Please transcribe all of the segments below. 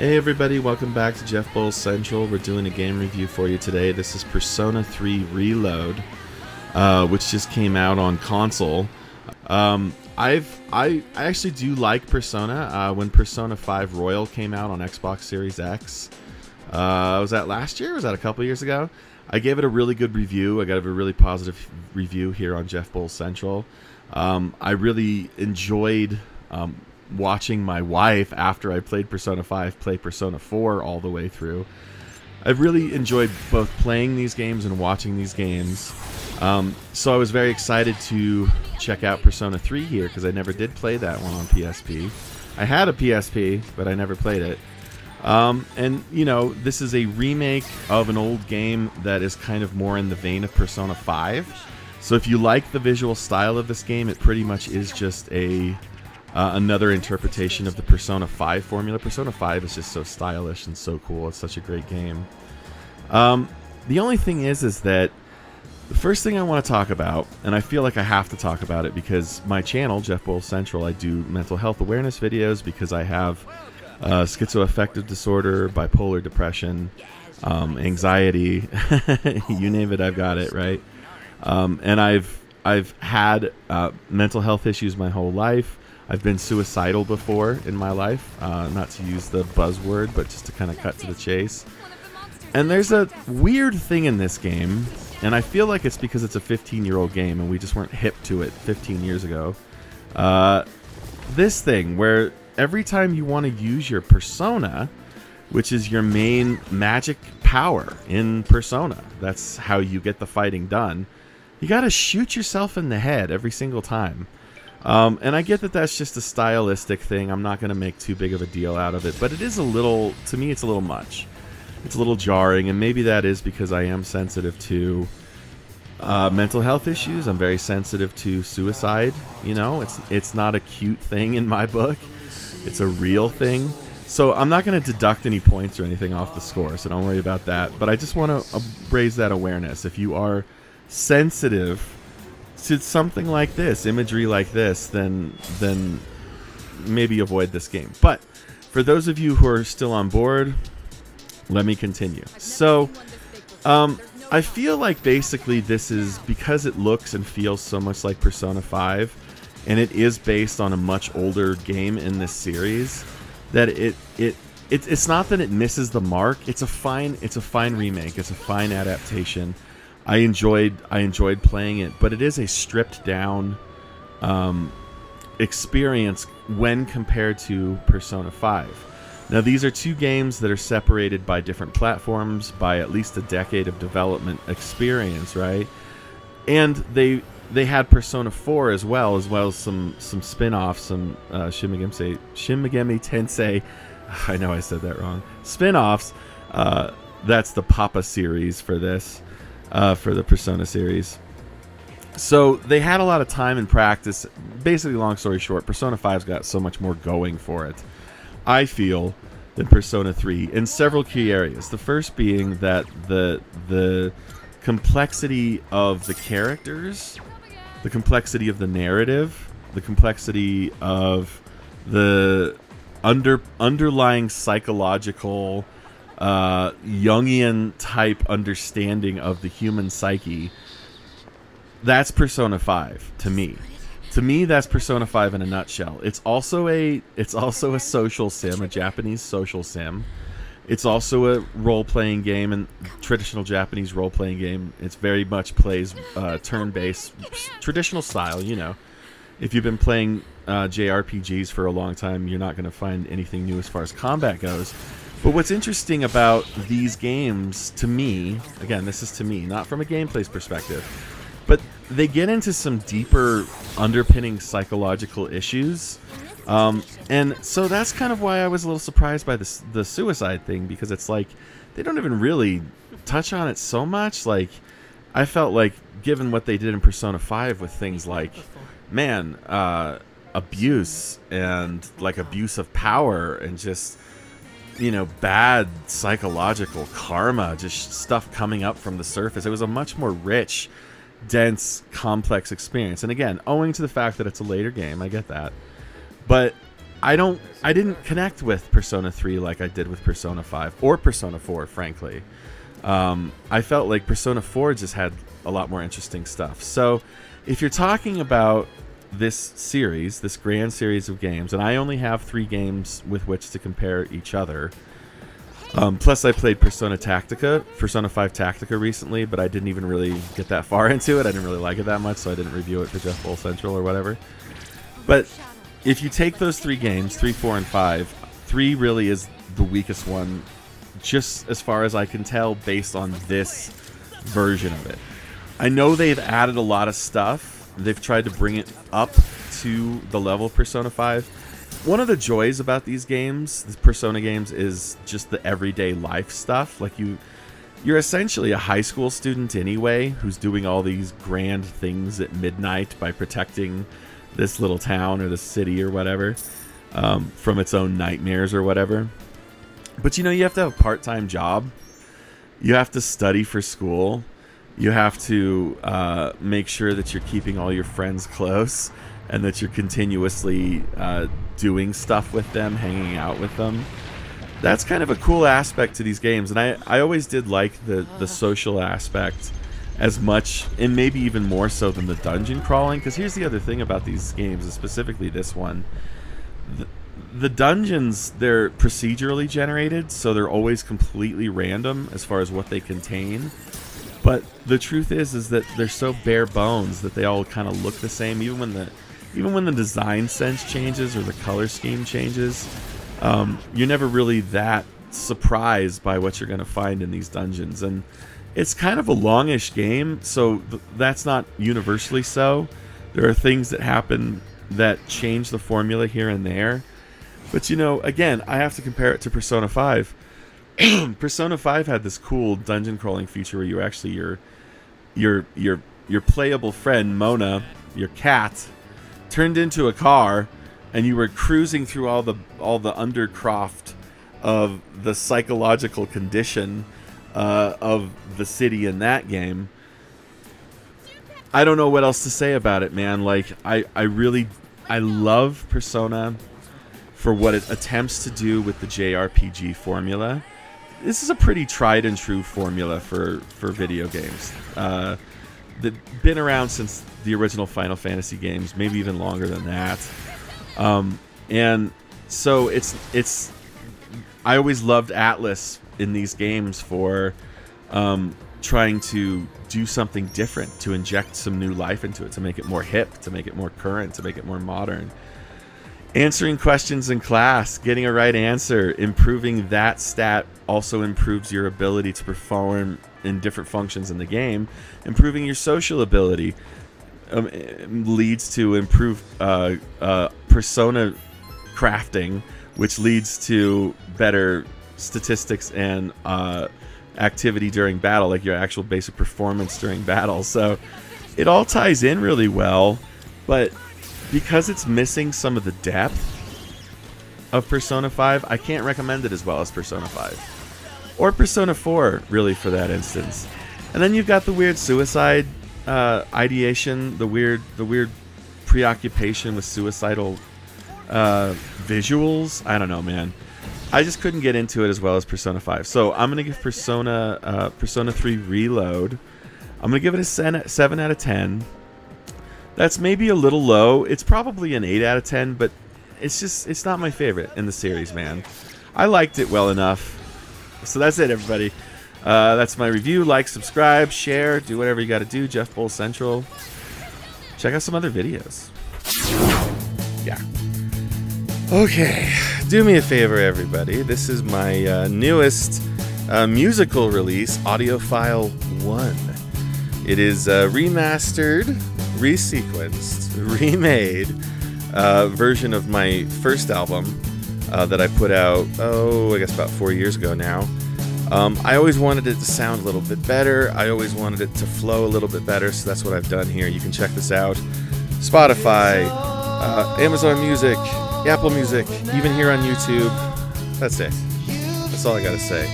Hey everybody, welcome back to Jeff Bowles Central. We're doing a game review for you today. This is Persona 3 Reload, which just came out on console. I actually do like Persona. When Persona 5 Royal came out on Xbox Series X, was that last year? Was that a couple years ago? I gave it a really good review. I got a really positive review here on Jeff Bowles Central. I really enjoyed watching my wife, after I played Persona 5, play Persona 4 all the way through. I've really enjoyed both playing these games and watching these games. So I was very excited to check out Persona 3 here, because I never did play that one on PSP. I had a PSP, but I never played it. And, you know, this is a remake of an old game that is kind of more in the vein of Persona 5. So if you like the visual style of this game, it pretty much is just another interpretation of the Persona 5 formula. Persona 5 is just so stylish and so cool. It's such a great game. The only thing is that the first thing I want to talk about, and I feel like I have to talk about it because my channel, Jeff Bowles Central, I do mental health awareness videos because I have schizoaffective disorder, bipolar depression, anxiety, you name it, I've got it, right? And I've had mental health issues my whole life. I've been suicidal before in my life, not to use the buzzword, but just to kind of cut to the chase. And there's a weird thing in this game, and I feel like it's because it's a 15-year-old game and we just weren't hip to it 15 years ago. This thing where every time you want to use your persona, which is your main magic power in Persona, that's how you get the fighting done, you gotta shoot yourself in the head every single time. And I get that that's just a stylistic thing. I'm not going to make too big of a deal out of it, but it is a little, to me, it's a little much. It's a little jarring, and maybe that is because I am sensitive to mental health issues. I'm very sensitive to suicide. You know, it's not a cute thing in my book. It's a real thing. So I'm not going to deduct any points or anything off the score, so don't worry about that. But I just want to raise that awareness. If you are sensitive to something like this, imagery like this, then maybe avoid this game. But for those of you who are still on board, let me continue. So I feel like basically this is because it looks and feels so much like Persona 5, and it is based on a much older game in this series, that it's not that it misses the mark. It's a fine remake. It's a fine adaptation. I enjoyed playing it, but it is a stripped down experience when compared to Persona 5. Now, these are two games that are separated by different platforms, by at least a decade of development experience, right? And they had Persona 4 as well as some spin-offs, some Shin Megami Tensei. I know I said that wrong. Spin-offs. That's the Papa series for this. For the Persona series. So they had a lot of time and practice. Basically, long story short, Persona 5's got so much more going for it, I feel, than Persona 3 in several key areas. The first being that the complexity of the characters, the complexity of the narrative, the complexity of the underlying psychological Jungian type understanding of the human psyche. That's Persona 5 to me. To me, that's Persona 5 in a nutshell. It's also a social sim, a Japanese social sim. It's also a role-playing game, and traditional Japanese role-playing game. It's very much plays turn-based, traditional style. You know, if you've been playing JRPGs for a long time, you're not going to find anything new as far as combat goes. But what's interesting about these games, to me, again, this is to me, not from a gameplay perspective, but they get into some deeper underpinning psychological issues. And so that's kind of why I was a little surprised by the suicide thing, because it's like they don't even really touch on it so much. Like, I felt like, given what they did in Persona 5 with things like, man, abuse and like abuse of power and just, you know, bad psychological karma, just stuff coming up from the surface. It was a much more rich, dense, complex experience. And again, owing to the fact that it's a later game, I get that. But I didn't connect with Persona 3 like I did with Persona 5 or Persona 4, frankly. I felt like Persona 4 just had a lot more interesting stuff. So if you're talking about this series, this grand series of games, and I only have 3 games with which to compare each other. Plus I played Persona 5 Tactica recently, but I didn't even really get that far into it. I didn't really like it that much, so I didn't review it for Jeff Bowl Central or whatever. But if you take those 3 games, 3, 4, and 5, 3 really is the weakest one, just as far as I can tell based on this version of it. I know they've added a lot of stuff. They've tried to bring it up to the level of Persona 5. One of the joys about these games, these Persona games, is just the everyday life stuff. Like you're essentially a high school student anyway, who's doing all these grand things at midnight by protecting this little town or this city or whatever from its own nightmares or whatever. But you know, you have to have a part-time job. You have to study for school. You have to make sure that you're keeping all your friends close and that you're continuously doing stuff with them, hanging out with them. That's kind of a cool aspect to these games. And I always did like the social aspect as much, and maybe even more so than the dungeon crawling. Because here's the other thing about these games, specifically this one. The dungeons, they're procedurally generated, so they're always completely random as far as what they contain. But the truth is that they're so bare bones that they all kind of look the same, even when the design sense changes or the color scheme changes. You're never really that surprised by what you're going to find in these dungeons. And it's kind of a longish game, so that's not universally so. There are things that happen that change the formula here and there. But you know, again, I have to compare it to Persona 5. Persona 5 had this cool dungeon crawling feature where you actually your playable friend Mona, your cat, turned into a car, and you were cruising through all the undercroft of the psychological condition of the city in that game. I don't know what else to say about it, man. Like I love Persona for what it attempts to do with the JRPG formula. This is a pretty tried and true formula for video games. They've been around since the original Final Fantasy games, maybe even longer than that. And so it's I always loved Atlus in these games for trying to do something different, to inject some new life into it, to make it more hip, to make it more current, to make it more modern. Answering questions in class, getting a right answer, improving that stat also improves your ability to perform in different functions in the game. Improving your social ability leads to improved persona crafting, which leads to better statistics and activity during battle, like your actual basic performance during battle. So it all ties in really well, but because it's missing some of the depth of Persona 5, I can't recommend it as well as Persona 5. Or Persona 4, really, for that instance. And then you've got the weird suicide ideation, the weird preoccupation with suicidal visuals. I don't know, man. I just couldn't get into it as well as Persona 5. So I'm going to give Persona 3 Reload, I'm going to give it a 7 out of 10. That's maybe a little low. It's probably an 8 out of 10, but it's not my favorite in the series, man. I liked it well enough. So that's it, everybody. That's my review. Like, subscribe, share, do whatever you got to do. Jeff Bowl Central. Check out some other videos. Yeah. Okay. Do me a favor, everybody. This is my newest musical release, Audiophile 1. It is remastered, resequenced, remade version of my first album that I put out, I guess about 4 years ago now. I always wanted it to sound a little bit better. I always wanted it to flow a little bit better, so that's what I've done here. You can check this out. Spotify, Amazon Music, Apple Music, even here on YouTube. That's it. That's all I gotta say.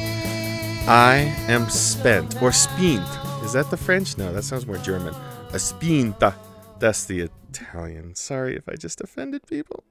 I am spent, or spient. Is that the French? No, that sounds more German. A spinta. That's the Italian. Sorry if I just offended people.